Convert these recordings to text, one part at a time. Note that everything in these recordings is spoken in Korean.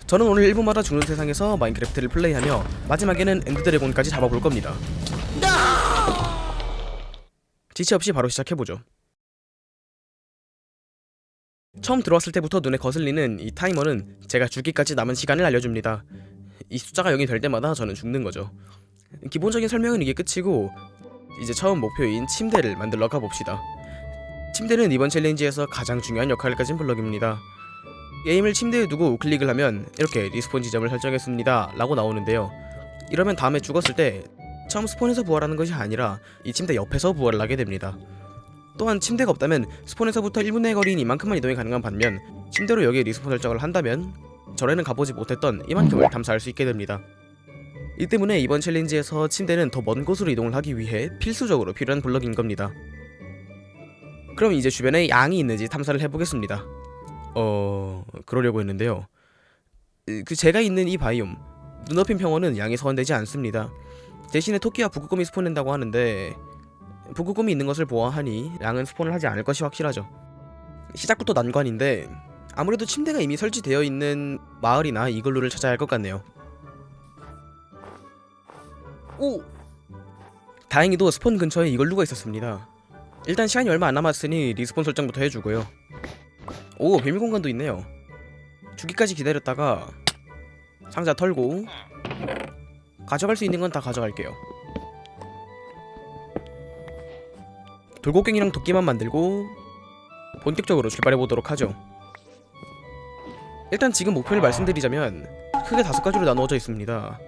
저는 오늘 1분마다 죽는 세상에서 마인크래프트를 플레이하며 마지막에는 엔드드래곤까지 잡아볼 겁니다. 지체 없이 바로 시작해보죠. 처음 들어왔을 때부터 눈에 거슬리는 이 타이머는 제가 죽기까지 남은 시간을 알려줍니다. 이 숫자가 0이 될 때마다 저는 죽는 거죠. 기본적인 설명은 이게 끝이고 이제 처음 목표인 침대를 만들러 가봅시다. 침대는 이번 챌린지에서 가장 중요한 역할을 가진 블럭입니다. 게임을 침대에 두고 우클릭을 하면 이렇게 리스폰 지점을 설정했습니다 라고 나오는데요. 이러면 다음에 죽었을 때 처음 스폰에서 부활하는 것이 아니라 이 침대 옆에서 부활을 하게 됩니다. 또한 침대가 없다면 스폰에서부터 1분의 거리인 이만큼만 이동이 가능한 반면 침대로 여기에 리스폰 설정을 한다면 전에는 가보지 못했던 이만큼을 탐사할 수 있게 됩니다. 이 때문에 이번 챌린지에서 침대는 더 먼 곳으로 이동을 하기 위해 필수적으로 필요한 블럭인 겁니다. 그럼 이제 주변에 양이 있는지 탐사를 해보겠습니다. 그러려고 했는데요. 제가 있는 이 바이옴 눈높인 평원은 양이 서원되지 않습니다. 대신에 토끼와 북극곰이 스폰된다고 하는데 북극곰이 있는 것을 보아하니 양은 스폰을 하지 않을 것이 확실하죠. 시작부터 난관인데 아무래도 침대가 이미 설치되어 있는 마을이나 이글루를 찾아야 할 것 같네요. 오! 다행히도 스폰 근처에 이글루가 있었습니다. 일단 시간이 얼마 안 남았으니 리스폰 설정부터 해주고요. 오, 비밀 공간도 있네요. 주기까지 기다렸다가 상자 털고 가져갈 수 있는 건 다 가져갈게요. 돌고갱이랑 도끼만 만들고 본격적으로 출발해보도록 하죠. 일단 지금 목표를 말씀드리자면 크게 5가지로 나누어져 있습니다.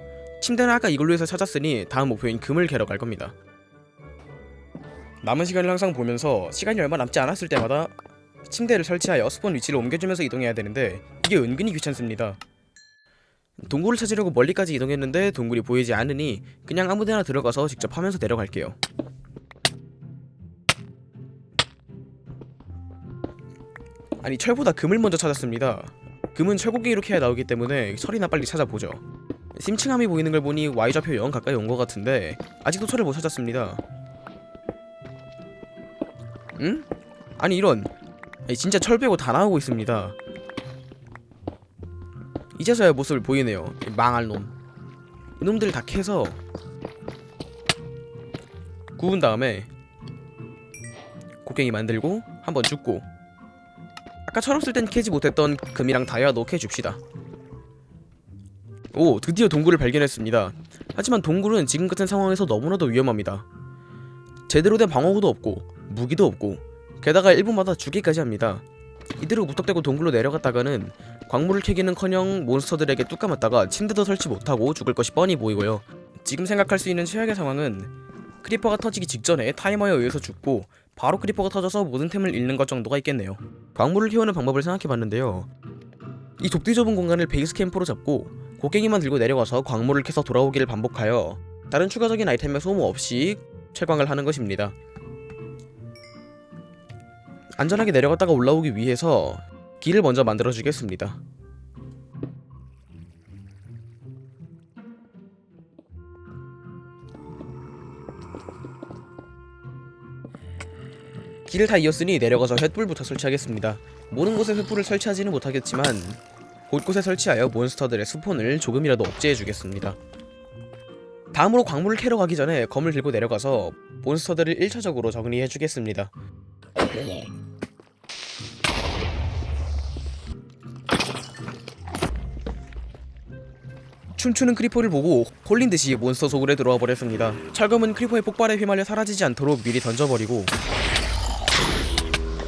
침대는 아까 이글루에서 찾았으니 다음 목표인 금을 캐러 갈 겁니다. 남은 시간을 항상 보면서 시간이 얼마 남지 않았을 때마다 침대를 설치하여 스폰 위치를 옮겨주면서 이동해야 되는데 이게 은근히 귀찮습니다. 동굴을 찾으려고 멀리까지 이동했는데 동굴이 보이지 않으니 그냥 아무데나 들어가서 직접 하면서 내려갈게요. 아니, 철보다 금을 먼저 찾았습니다. 금은 철곡갱이로 캐야 나오기 때문에 철이나 빨리 찾아보죠. 심층함이 보이는 걸 보니 Y좌표 0 가까이 온 것 같은데 아직도 철을 못 찾았습니다. 응? 아니 이런, 진짜 철 빼고 다 나오고 있습니다. 이제서야 모습을 보이네요. 망할 놈. 이놈들 다 캐서 구운 다음에 곡괭이 만들고 한번 줍고 아까 철 없을 땐 캐지 못했던 금이랑 다이아도 캐줍시다. 오, 드디어 동굴을 발견했습니다. 하지만 동굴은 지금 같은 상황에서 너무나도 위험합니다. 제대로 된 방어구도 없고 무기도 없고 게다가 1분마다 죽기까지 합니다. 이대로 무턱대고 동굴로 내려갔다가는 광물을 캐기는커녕 몬스터들에게 뚝 감았다가 침대도 설치 못하고 죽을 것이 뻔히 보이고요. 지금 생각할 수 있는 최악의 상황은 크리퍼가 터지기 직전에 타이머에 의해서 죽고 바로 크리퍼가 터져서 모든 템을 잃는 것 정도가 있겠네요. 광물을 키우는 방법을 생각해봤는데요. 이 좁디 좁은 공간을 베이스 캠프로 잡고 곡괭이만 들고 내려가서 광물을 캐서 돌아오기를 반복하여 다른 추가적인 아이템의 소모 없이 채광을 하는 것입니다. 안전하게 내려갔다가 올라오기 위해서 길을 먼저 만들어주겠습니다. 길을 다 이었으니 내려가서 횃불부터 설치하겠습니다. 모든 곳에 횃불을 설치하지는 못하겠지만 곳곳에 설치하여 몬스터들의 스폰을 조금이라도 억제해주겠습니다. 다음으로 광물을 캐러 가기 전에 검을 들고 내려가서 몬스터들을 1차적으로 정리해주겠습니다. 춤추는 크리퍼를 보고 홀린듯이 몬스터 속으로 들어와 버렸습니다. 철검은 크리퍼의 폭발에 휘말려 사라지지 않도록 미리 던져버리고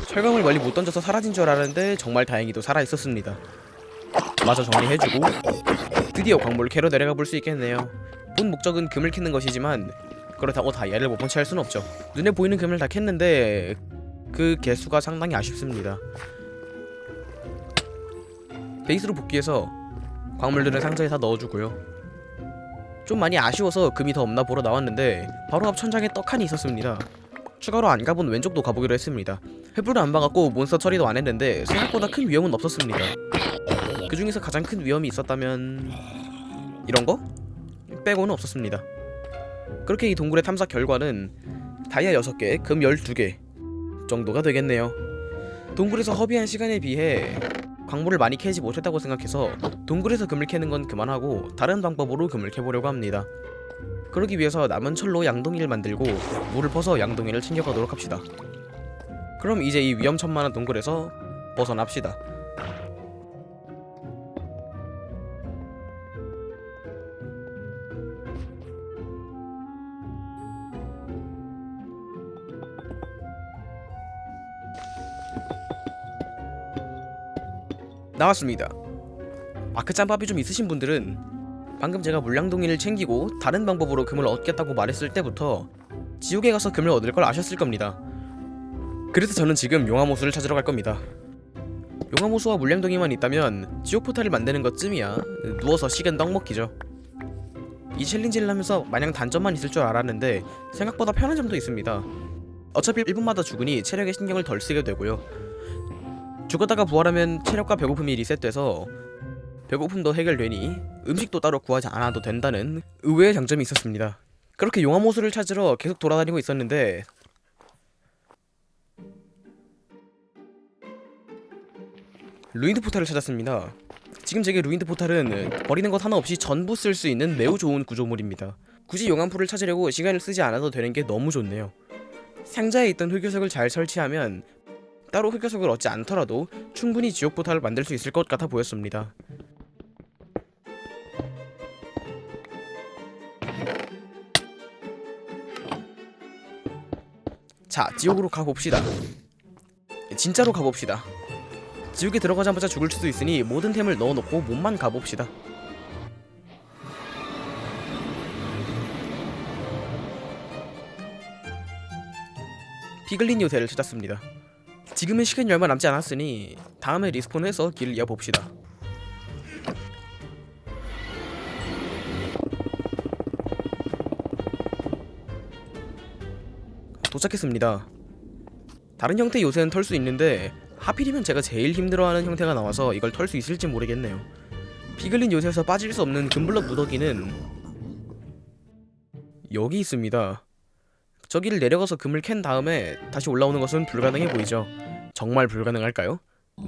철검을 멀리 못 던져서 사라진 줄 알았는데 정말 다행히도 살아있었습니다. 마저 정리해주고 드디어 광물을 캐러 내려가 볼 수 있겠네요. 본 목적은 금을 캐는 것이지만 그렇다고 다이아를 못 번치할 순 없죠. 눈에 보이는 금을 다 캤는데 그 개수가 상당히 아쉽습니다. 베이스로 복귀해서 광물들을 상자에 다 넣어주고요. 좀 많이 아쉬워서 금이 더 없나 보러 나왔는데 바로 앞 천장에 떡하니 있었습니다. 추가로 안 가본 왼쪽도 가보기로 했습니다. 횃불을 안 박았고 몬스터 처리도 안 했는데 생각보다 큰 위험은 없었습니다. 그 중에서 가장 큰 위험이 있었다면 이런 거? 빼고는 없었습니다. 그렇게 이 동굴의 탐사 결과는 다이아 6개, 금 12개 정도가 되겠네요. 동굴에서 허비한 시간에 비해 광물을 많이 캐지 못했다고 생각해서 동굴에서 금을 캐는 건 그만하고 다른 방법으로 금을 캐보려고 합니다. 그러기 위해서 남은 철로 양동이를 만들고 물을 퍼서 양동이를 챙겨가도록 합시다. 그럼 이제 이 위험천만한 동굴에서 벗어납시다. 나왔습니다. 마크 짬밥이 좀 있으신 분들은 방금 제가 물량동이를 챙기고 다른 방법으로 금을 얻겠다고 말했을 때부터 지옥에 가서 금을 얻을 걸 아셨을 겁니다. 그래서 저는 지금 용암호수를 찾으러 갈 겁니다. 용암호수와 물량동이만 있다면 지옥 포탈을 만드는 것쯤이야 누워서 식은 떡 먹기죠. 이 챌린지를 하면서 마냥 단점만 있을 줄 알았는데 생각보다 편한 점도 있습니다. 어차피 1분마다 죽으니 체력에 신경을 덜 쓰게 되고요. 죽었다가 부활하면 체력과 배고픔이 리셋돼서 배고픔도 해결되니 음식도 따로 구하지 않아도 된다는 의외의 장점이 있었습니다. 그렇게 용암호수를 찾으러 계속 돌아다니고 있었는데 루인드 포탈을 찾았습니다. 지금 제게 루인드 포탈은 버리는 것 하나 없이 전부 쓸 수 있는 매우 좋은 구조물입니다. 굳이 용암풀을 찾으려고 시간을 쓰지 않아도 되는 게 너무 좋네요. 상자에 있던 흑요석을 잘 설치하면 따로 흑요석을 얻지 않더라도 충분히 지옥 포탈을 만들 수 있을 것 같아 보였습니다. 자, 지옥으로 가봅시다. 진짜로 가봅시다. 지옥에 들어가자마자 죽을 수도 있으니 모든 템을 넣어놓고 몸만 가봅시다. 피글린 요새를 찾았습니다. 지금은 시간이 얼마 남지 않았으니 다음에 리스폰해서 길을 이어봅시다. 도착했습니다. 다른 형태의 요새는 털 수 있는데 하필이면 제가 제일 힘들어하는 형태가 나와서 이걸 털 수 있을지 모르겠네요. 피글린 요새에서 빠질 수 없는 금블럭 무더기는 여기 있습니다. 저기를 내려가서 금을 캔 다음에 다시 올라오는 것은 불가능해 보이죠? 정말 불가능할까요?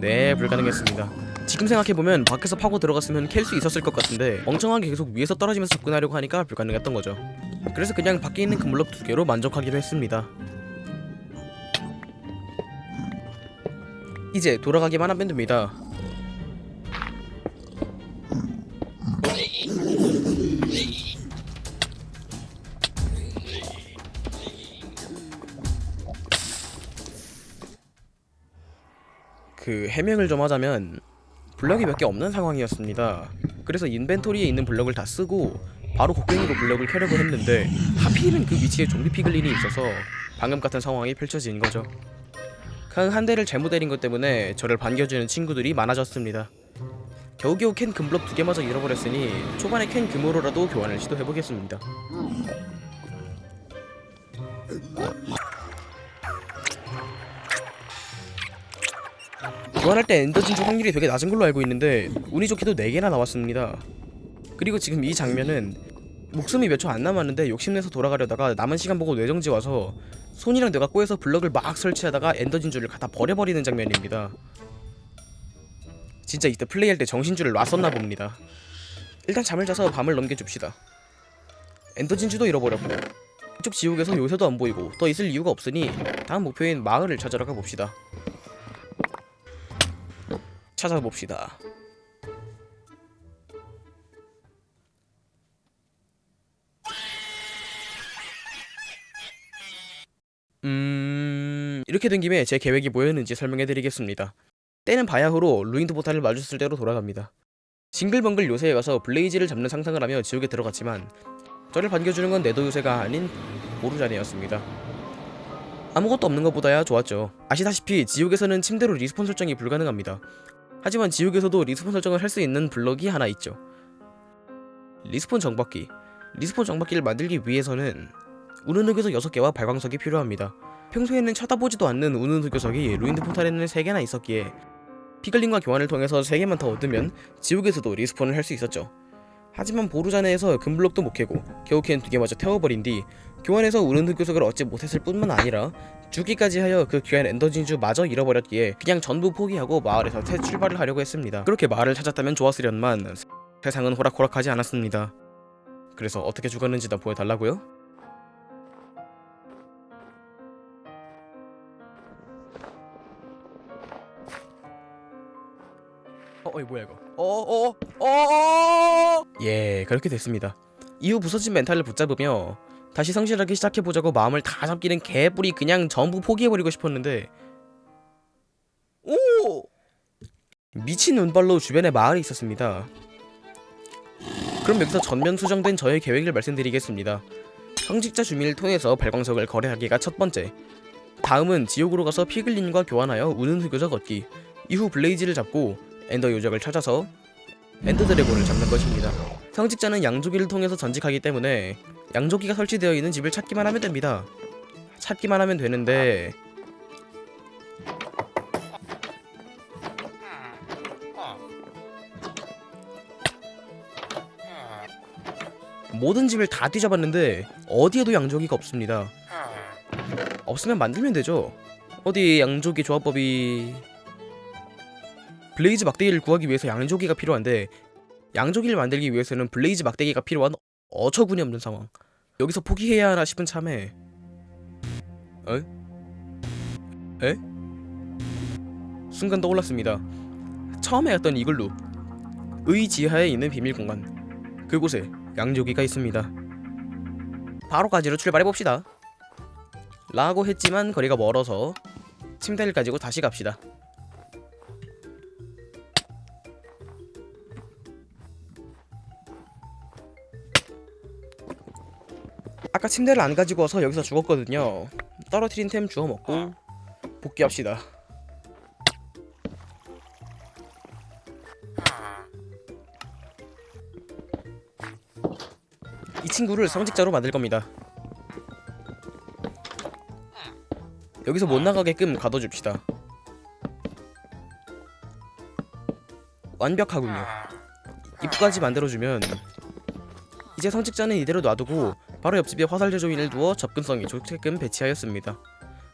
네, 불가능했습니다. 지금 생각해보면 밖에서 파고 들어갔으면 캘 수 있었을 것 같은데 멍청하게 계속 위에서 떨어지면서 접근하려고 하니까 불가능했던 거죠. 그래서 그냥 밖에 있는 금블럭 2개로 만족하기로 했습니다. 이제 돌아가기만 하면 됩니다. 해명을 좀 하자면 블럭이 몇 개 없는 상황이었습니다. 그래서 인벤토리에 있는 블럭을 다 쓰고 바로 곡괭이로 블럭을 캐려고 했는데 하필이면 그 위치에 좀비 피글린이 있어서 방금 같은 상황이 펼쳐진 거죠. 강 한 대를 잘못 때린 것 때문에 저를 반겨주는 친구들이 많아졌습니다. 겨우겨우 캔 금블럭 2개마저 잃어버렸으니 초반에 캔 금으로라도 교환을 시도해보겠습니다. 교환할 때 엔더 진주 확률이 되게 낮은 걸로 알고 있는데 운이 좋게도 4개나 나왔습니다. 그리고 지금 이 장면은 목숨이 몇 초 안 남았는데 욕심내서 돌아가려다가 남은 시간 보고 뇌정지 와서 손이랑 뇌가 꼬여서 블럭을 막 설치하다가 엔더 진주를 갖다 버려버리는 장면입니다. 진짜 이때 플레이할 때 정신줄을 놨었나 봅니다. 일단 잠을 자서 밤을 넘겨줍시다. 엔더 진주도 잃어버렸고 이쪽 지옥에서 요새도 안 보이고 더 있을 이유가 없으니 다음 목표인 마을을 찾으러 가봅시다. 찾아봅시다. 이렇게 된 김에 제 계획이 뭐였는지 설명해드리겠습니다. 때는 바야흐로 루인드 포탈을 마주쳤을 때로 돌아갑니다. 싱글벙글 요새에 가서 블레이즈를 잡는 상상을 하며 지옥에 들어갔지만 저를 반겨주는 건 네더 요새가 아닌 보루자네였습니다. 아무것도 없는 것보다야 좋았죠. 아시다시피 지옥에서는 침대로 리스폰 설정이 불가능합니다. 하지만 지옥에서도 리스폰 설정을 할 수 있는 블럭이 하나 있죠. 리스폰 정박기. 리스폰 정박기를 만들기 위해서는 우는 흑요석 6개와 발광석이 필요합니다. 평소에는 쳐다보지도 않는 우는 흑요석이 루인드 포탈에는 3개나 있었기에 피글린과 교환을 통해서 3개만 더 얻으면 지옥에서도 리스폰을 할 수 있었죠. 하지만 보루자네에서 금블록도 못 캐고 겨우 캔 2개마저 태워버린 뒤 교환해서 우는 흑요석을 얻지 못했을 뿐만 아니라 죽기까지 하여 그 귀한 엔더진주마저 잃어버렸기에 그냥 전부 포기하고 마을에서 새 출발을 하려고 했습니다. 그렇게 마을을 찾았다면 좋았으련만 세상은 호락호락하지 않았습니다. 그래서 어떻게 죽었는지 더 보여달라고요? 뭐야 이거? 예, 그렇게 됐습니다. 이후 부서진 멘탈을 붙잡으며 다시 성실하게 시작해보자고 마음을 다 잡기는 개뿔이 그냥 전부 포기해버리고 싶었는데 미친 운빨로 주변에 마을이 있었습니다. 그럼 여기서 전면 수정된 저의 계획을 말씀드리겠습니다. 성직자 주민을 통해서 발광석을 거래하기가 첫 번째. 다음은 지옥으로 가서 피글린과 교환하여 우는 흑요석 얻기. 이후 블레이즈를 잡고 엔더 요적을 찾아서 엔더 드래곤을 잡는 것입니다. 성직자는 양조기를 통해서 전직하기 때문에 양조기가 설치되어 있는 집을 찾기만 하면 됩니다. 찾기만 하면 되는데 모든 집을 다 뒤져봤는데 어디에도 양조기가 없습니다. 없으면 만들면 되죠. 어디 양조기 조합법이... 블레이즈 막대기를 구하기 위해서 양조기가 필요한데 양조기를 만들기 위해서는 블레이즈 막대기가 필요한 어처구니 없는 상황. 여기서 포기해야 하나 싶은 참에 에? 순간 떠올랐습니다. 처음에 갔던 이글루 의 지하에 있는 비밀 공간, 그곳에 양조기가 있습니다. 바로 가지로 출발해봅시다 라고 했지만 거리가 멀어서 침대를 가지고 다시 갑시다. 아까 침대를 안 가지고 와서 여기서 죽었거든요. 떨어뜨린 템 주워 먹고 복귀합시다. 이 친구를 성직자로 만들 겁니다. 여기서 못 나가게끔 가둬줍시다. 완벽하군요. 입구까지 만들어주면 이제 성직자는 이대로 놔두고 바로 옆집에 화살 제조인을 두어 접근성이 좋게끔 배치하였습니다.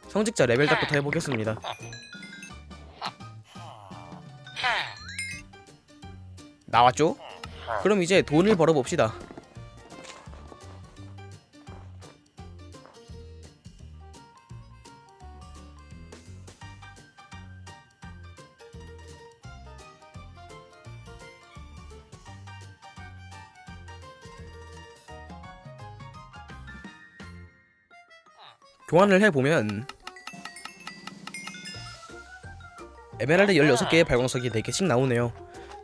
성직자 레벨답부터 해보겠습니다. 나왔죠? 그럼 이제 돈을 벌어봅시다. 교환을 해보면 에메랄드 16개의 발광석이 4개씩 나오네요.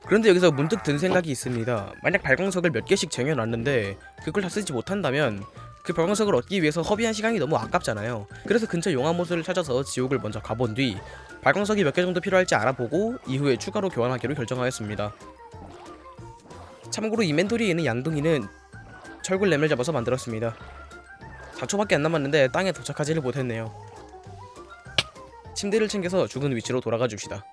그런데 여기서 문득 든 생각이 있습니다. 만약 발광석을 몇 개씩 쟁여놨는데 그걸 다 쓰지 못한다면 그 발광석을 얻기 위해서 허비한 시간이 너무 아깝잖아요. 그래서 근처 용암호수를 찾아서 지옥을 먼저 가본 뒤 발광석이 몇 개 정도 필요할지 알아보고 이후에 추가로 교환하기로 결정하였습니다. 참고로 이멘토리에 있는 양동이는 철굴램을 잡아서 만들었습니다. 4초밖에 안 남았는데 땅에 도착하지를 못했네요. 침대를 챙겨서 죽은 위치로 돌아가 줍시다.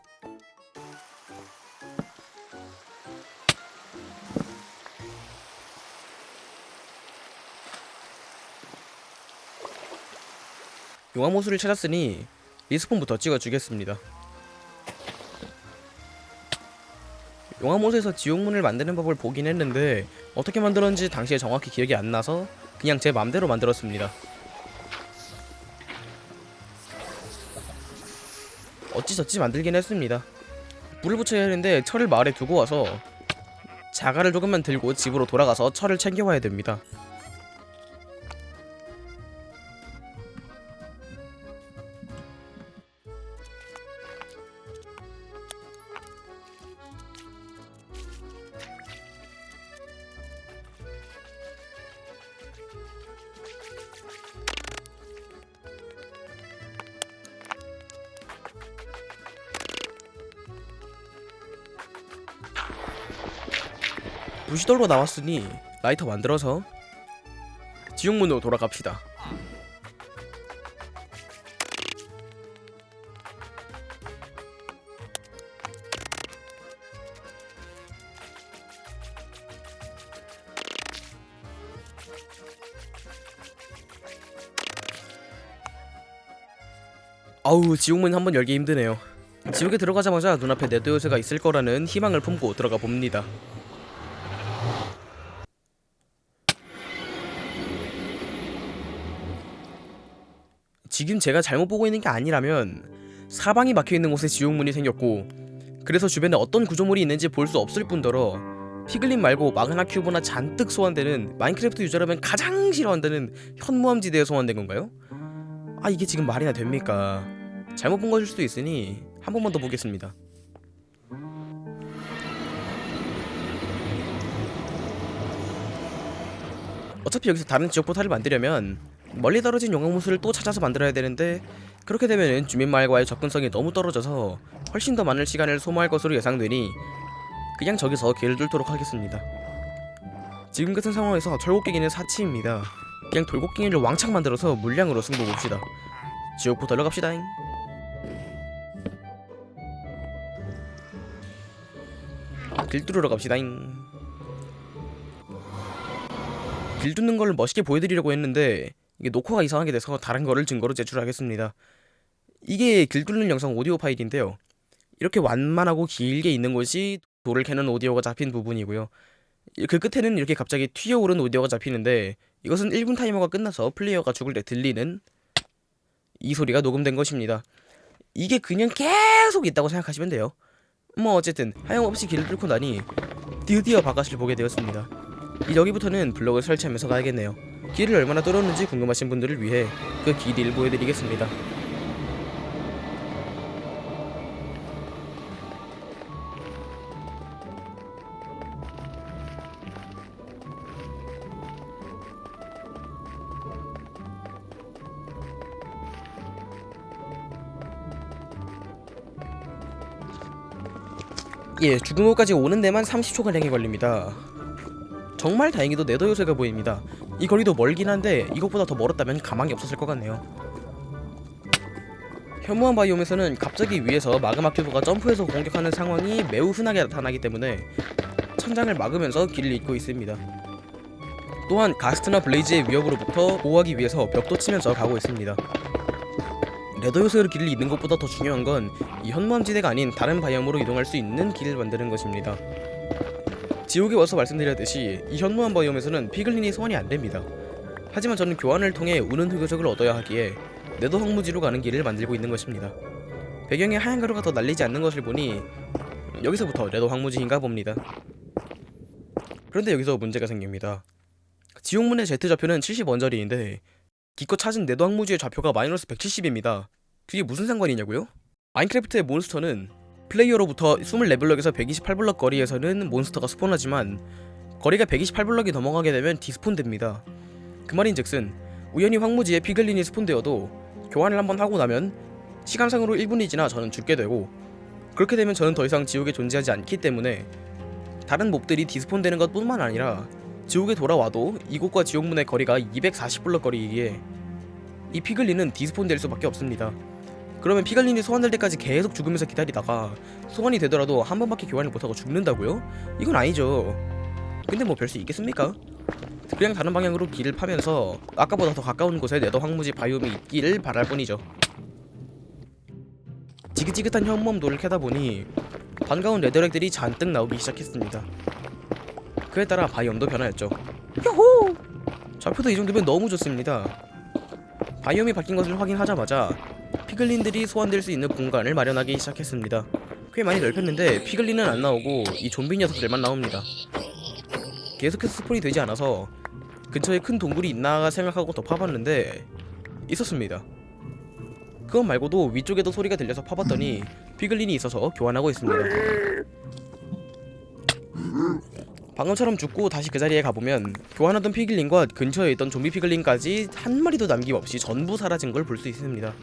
용암호수를 찾았으니 리스폰부터 찍어주겠습니다. 용암호수에서 지옥문을 만드는 법을 보긴 했는데 어떻게 만들었는지 당시에 정확히 기억이 안 나서 그냥 제 맘대로 만들었습니다. 어찌저찌 만들긴 했습니다. 불을 붙여야 하는데 철을 마을에 두고 와서 자갈을 조금만 들고 집으로 돌아가서 철을 챙겨와야 됩니다. 부시돌로 나왔으니 라이터 만들어서 지옥문으로 돌아갑시다. 아우, 지옥문 한번 열기 힘드네요. 지옥에 들어가자마자 눈앞에 네더 요새가 있을 거라는 희망을 품고 들어가 봅니다. 지금 제가 잘못 보고 있는 게 아니라면 사방이 막혀있는 곳에 지옥문이 생겼고, 그래서 주변에 어떤 구조물이 있는지 볼 수 없을 뿐더러 피글린 말고 마그나 큐브나 잔뜩 소환되는 마인크래프트 유저라면 가장 싫어한다는 현무암지대에 소환된 건가요? 아, 이게 지금 말이나 됩니까? 잘못 본 것일 수도 있으니 한 번만 더 보겠습니다. 어차피 여기서 다른 지역 포탈을 만들려면 멀리 떨어진 용광무수를 또 찾아서 만들어야 되는데, 그렇게 되면은 주민마을과의 접근성이 너무 떨어져서 훨씬 더 많은 시간을 소모할 것으로 예상되니 그냥 저기서 길을 뚫도록 하겠습니다. 지금 같은 상황에서 철곡갱이는 사치입니다. 그냥 돌곡갱이를 왕창 만들어서 물량으로 승부 봅시다. 지옥 포탈로 갑시다잉. 길 뚫으러 갑시다잉. 길 뚫는 걸 멋있게 보여드리려고 했는데 이게 녹화가 이상하게 돼서 다른 거를 증거로 제출하겠습니다. 이게 길 뚫는 영상 오디오 파일인데요. 이렇게 완만하고 길게 있는 곳이 돌을 캐는 오디오가 잡힌 부분이고요. 그 끝에는 이렇게 갑자기 튀어오른 오디오가 잡히는데, 이것은 1분 타이머가 끝나서 플레이어가 죽을 때 들리는 이 소리가 녹음된 것입니다. 이게 그냥 계속 있다고 생각하시면 돼요. 뭐 어쨌든 하염없이 길을 뚫고 나니 드디어 바깥을 보게 되었습니다. 여기부터는 블럭을 설치하면서 가야겠네요. 길을 얼마나 뚫었는지 궁금하신 분들을 위해 그 길이를 보여드리겠습니다. 예, 죽은 곳까지 오는 데만 30초가량이 걸립니다. 정말 다행히도 네더 요새가 보입니다. 이 거리도 멀긴 한데 이것보다 더 멀었다면 가망이 없었을 것 같네요. 현무암 바이옴에서는 갑자기 위에서 마그마 큐브가 점프해서 공격하는 상황이 매우 흔하게 나타나기 때문에 천장을 막으면서 길을 잇고 있습니다. 또한 가스트나 블레이즈의 위협으로부터 보호하기 위해서 벽도 치면서 가고 있습니다. 네더 요새로 길을 잇는 것보다 더 중요한 건 이 현무암지대가 아닌 다른 바이옴으로 이동할 수 있는 길을 만드는 것입니다. 지옥에 와서 말씀드렸듯이 이 현무암 바이옴에서는 피글린이 소환이 안됩니다. 하지만 저는 교환을 통해 우는 흑요석을 얻어야 하기에 네더 황무지로 가는 길을 만들고 있는 것입니다. 배경에 하얀 가루가 더 날리지 않는 것을 보니 여기서부터 네더 황무지인가 봅니다. 그런데 여기서 문제가 생깁니다. 지옥문의 Z 좌표는 70원짜리인데 기껏 찾은 네더 황무지의 좌표가 마이너스 170입니다. 그게 무슨 상관이냐고요? 마인크래프트의 몬스터는 플레이어로부터 20레벨럭에서 128블럭 거리에서는 몬스터가 스폰하지만 거리가 128블럭이 넘어가게 되면 디스폰됩니다. 그 말인즉슨 우연히 황무지에 피글린이 스폰되어도 교환을 한번 하고 나면 시간상으로 1분이 지나 저는 죽게 되고, 그렇게 되면 저는 더 이상 지옥에 존재하지 않기 때문에 다른 몹들이 디스폰되는 것 뿐만 아니라 지옥에 돌아와도 이곳과 지옥문의 거리가 240블럭 거리이기에 이 피글린은 디스폰될 수밖에 없습니다. 그러면 피글린이 소환될 때까지 계속 죽으면서 기다리다가 소환이 되더라도 한 번밖에 교환을 못하고 죽는다고요? 이건 아니죠. 근데 뭐 별 수 있겠습니까? 그냥 다른 방향으로 길을 파면서 아까보다 더 가까운 곳에 네더 황무지 바이옴이 있기를 바랄 뿐이죠. 지긋지긋한 현무암돌을 캐다 보니 반가운 레더렉들이 잔뜩 나오기 시작했습니다. 그에 따라 바이옴도 변화했죠. 요호! 좌표도 이 정도면 너무 좋습니다. 바이옴이 바뀐 것을 확인하자마자 피글린들이 소환될 수 있는 공간을 마련하기 시작했습니다. 꽤 많이 넓혔는데 피글린은 안 나오고 이 좀비 녀석들만 나옵니다. 계속해서 스폰이 되지 않아서 근처에 큰 동굴이 있나 생각하고 더 파봤는데 있었습니다. 그것 말고도 위쪽에도 소리가 들려서 파봤더니 피글린이 있어서 교환하고 있습니다. 방금처럼 죽고 다시 그 자리에 가보면 교환하던 피글린과 근처에 있던 좀비 피글린까지 한 마리도 남김없이 전부 사라진 걸 볼 수 있습니다.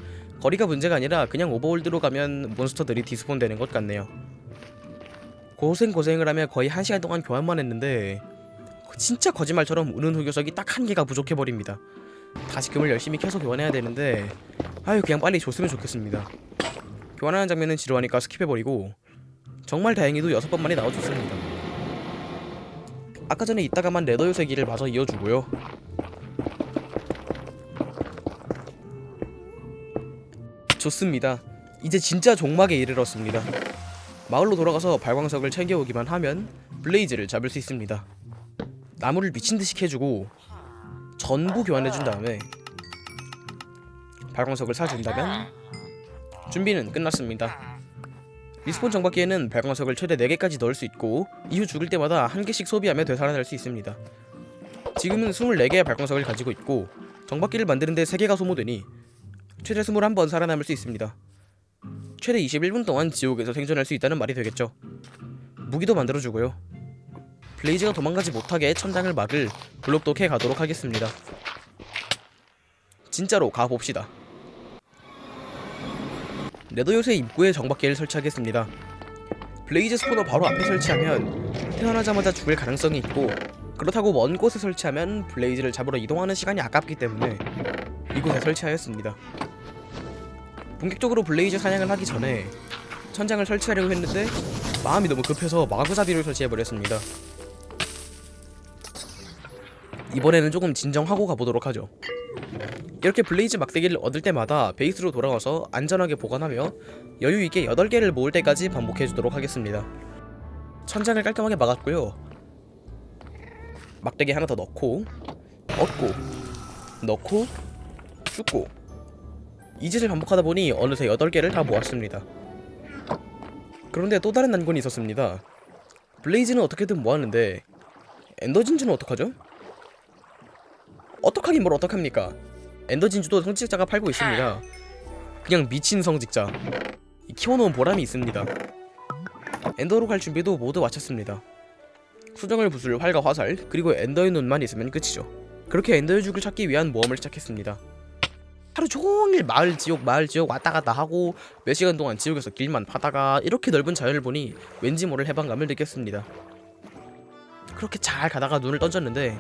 거리가 문제가 아니라 그냥 오버월드로 가면 몬스터들이 디스폰 되는 것 같네요. 고생을 하며 거의 1시간 동안 교환만 했는데 진짜 거짓말처럼 우는 흑요석이 딱 한 개가 부족해버립니다. 다시금을 열심히 켜서 교환해야 되는데 그냥 빨리 줬으면 좋겠습니다. 교환하는 장면은 지루하니까 스킵해버리고 정말 다행히도 6번 만에 나와줬습니다. 아까 전에 있다가만 레더 요새기를 마저 이어주고요. 좋습니다. 이제 진짜 종막에 이르렀습니다. 마을로 돌아가서 발광석을 챙겨오기만 하면 블레이즈를 잡을 수 있습니다. 나무를 미친듯이 캐주고 전부 교환해준 다음에 발광석을 사준다면 준비는 끝났습니다. 리스폰 정박기에는 발광석을 최대 4개까지 넣을 수 있고 이후 죽을 때마다 1개씩 소비하며 되살아날 수 있습니다. 지금은 24개의 발광석을 가지고 있고 정박기를 만드는데 3개가 소모되니 최대 21번 살아남을 수 있습니다. 최대 21분 동안 지옥에서 생존할 수 있다는 말이 되겠죠. 무기도 만들어주고요. 블레이즈가 도망가지 못하게 천장을 막을 블록도 캐 가도록 하겠습니다. 진짜로 가봅시다. 레더요새 입구에 정박기를 설치하겠습니다. 블레이즈 스포너 바로 앞에 설치하면 태어나자마자 죽을 가능성이 있고 그렇다고 먼 곳에 설치하면 블레이즈를 잡으러 이동하는 시간이 아깝기 때문에 이곳에 설치하였습니다. 본격적으로 블레이즈 사냥을 하기 전에 천장을 설치하려고 했는데 마음이 너무 급해서 마구잡이를 설치해버렸습니다. 이번에는 조금 진정하고 가보도록 하죠. 이렇게 블레이즈 막대기를 얻을 때마다 베이스로 돌아와서 안전하게 보관하며 여유있게 8개를 모을 때까지 반복해주도록 하겠습니다. 천장을 깔끔하게 막았고요. 막대기 하나 더 넣고 얻고 넣고 줍고 이 짓을 반복하다 보니 어느새 8개를 다 모았습니다. 그런데 또 다른 난관이 있었습니다. 블레이즈는 어떻게든 모았는데 엔더진주는 어떡하죠? 어떡하긴 뭘 어떡합니까? 엔더진주도 성직자가 팔고 있습니다. 그냥 미친 성직자. 키워놓은 보람이 있습니다. 엔더로 갈 준비도 모두 마쳤습니다. 수정을 부술 활과 화살 그리고 엔더의 눈만 있으면 끝이죠. 그렇게 엔더의 죽을 찾기 위한 모험을 시작했습니다. 하루 종일 마을 지옥 왔다 갔다 하고 몇 시간 동안 지옥에서 길만 파다가 이렇게 넓은 자연을 보니 왠지 모를 해방감을 느꼈습니다. 그렇게 잘 가다가 눈을 던졌는데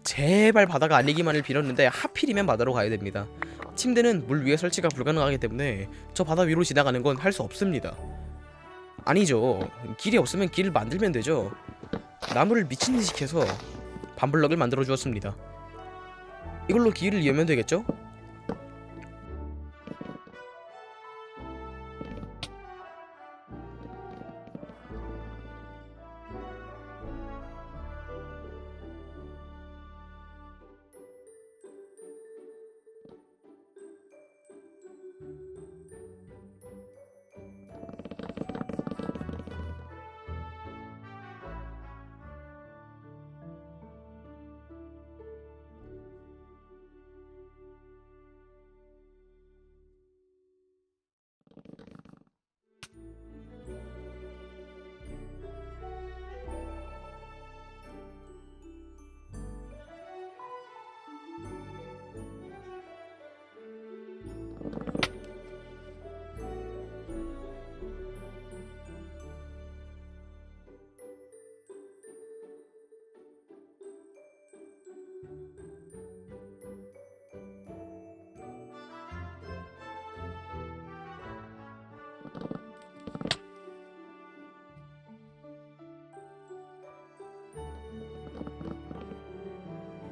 제발 바다가 아니기만을 빌었는데 하필이면 바다로 가야 됩니다. 침대는 물 위에 설치가 불가능하기 때문에 저 바다 위로 지나가는 건 할 수 없습니다. 아니죠. 길이 없으면 길을 만들면 되죠. 나무를 미친듯이 캐서 반블럭을 만들어 주었습니다. 이걸로 길을 이으면 되겠죠?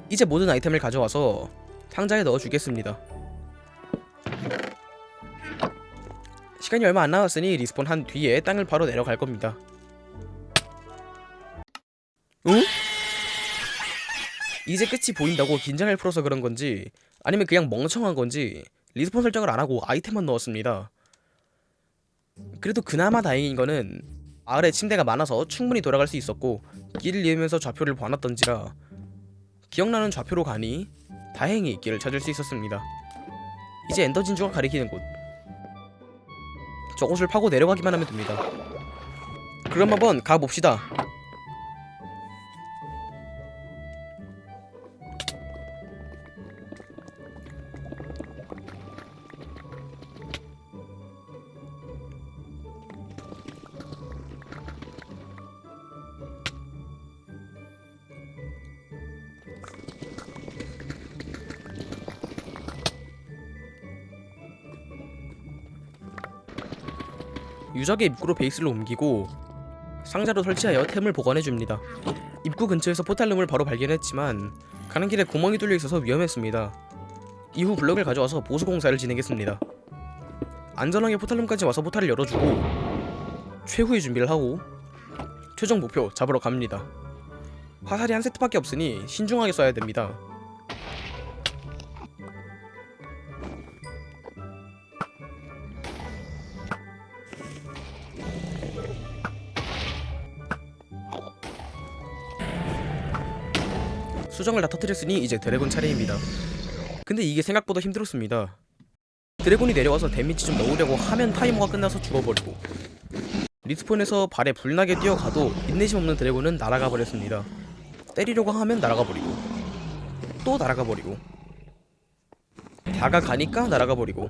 이제 모든 아이템을 가져와서 상자에 넣어주겠습니다. 시간이 얼마 안 남았으니 리스폰 한 뒤에 땅을 파러 내려갈 겁니다. 응? 이제 끝이 보인다고 긴장을 풀어서 그런 건지 아니면 그냥 멍청한 건지 리스폰 설정을 안 하고 아이템만 넣었습니다. 그래도 그나마 다행인 거는 마을에 침대가 많아서 충분히 돌아갈 수 있었고 길을 이으면서 좌표를 봐놨던지라 기억나는 좌표로 가니 다행히 길을 찾을 수 있었습니다. 이제 엔더진주가 가리키는 곳 저곳을 파고 내려가기만 하면 됩니다. 그럼 한번 가봅시다. 유적의 입구로 베이스를 옮기고 상자로 설치하여 템을 보관해줍니다. 입구 근처에서 포탈룸을 바로 발견했지만 가는 길에 구멍이 뚫려 있어서 위험했습니다. 이후 블럭을 가져와서 보수 공사를 진행했습니다. 안전하게 포탈룸까지 와서 포탈을 열어주고 최후의 준비를 하고 최종 목표 잡으러 갑니다. 화살이 한 세트밖에 없으니 신중하게 쏴야 됩니다. 수정을 다 터뜨렸으니 이제 드래곤 차례입니다. 근데 이게 생각보다 힘들었습니다. 드래곤이 내려와서 데미지 좀 넣으려고 하면 타이머가 끝나서 죽어버리고 리스폰에서 발에 불나게 뛰어가도 인내심 없는 드래곤은 날아가 버렸습니다. 때리려고 하면 날아가 버리고 또 날아가 버리고 다가가니까 날아가 버리고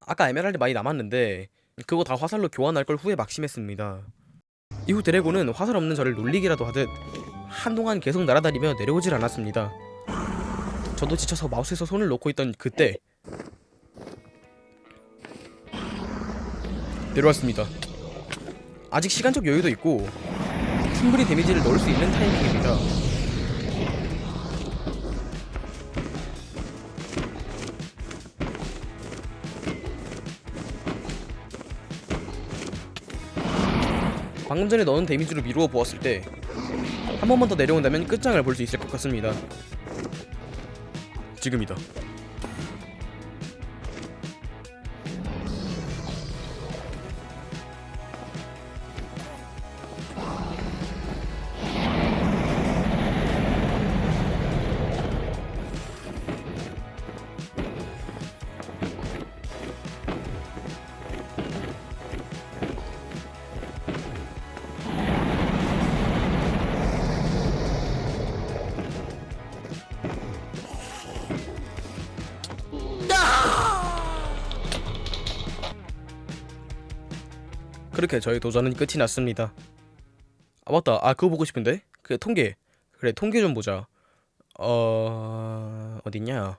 아까 에메랄드 많이 남았는데 그거 다 화살로 교환할 걸 후에 막심했습니다. 이후 드래곤은 화살 없는 저를 놀리기라도 하듯 한동안 계속 날아다니며 내려오질 않았습니다. 저도 지쳐서 마우스에서 손을 놓고 있던 그때 내려왔습니다. 아직 시간적 여유도 있고 충분히 데미지를 넣을 수 있는 타이밍입니다. 방금 전에 넣은 데미지로 미루어 보았을 때 한 번만 더 내려온다면 끝장을 볼 수 있을 것 같습니다. 지금이다. 그렇게 저의 도전은 끝이 났습니다. 아 맞다, 그거 보고 싶은데? 그 통계. 그래, 통계 좀 보자. 어딨냐?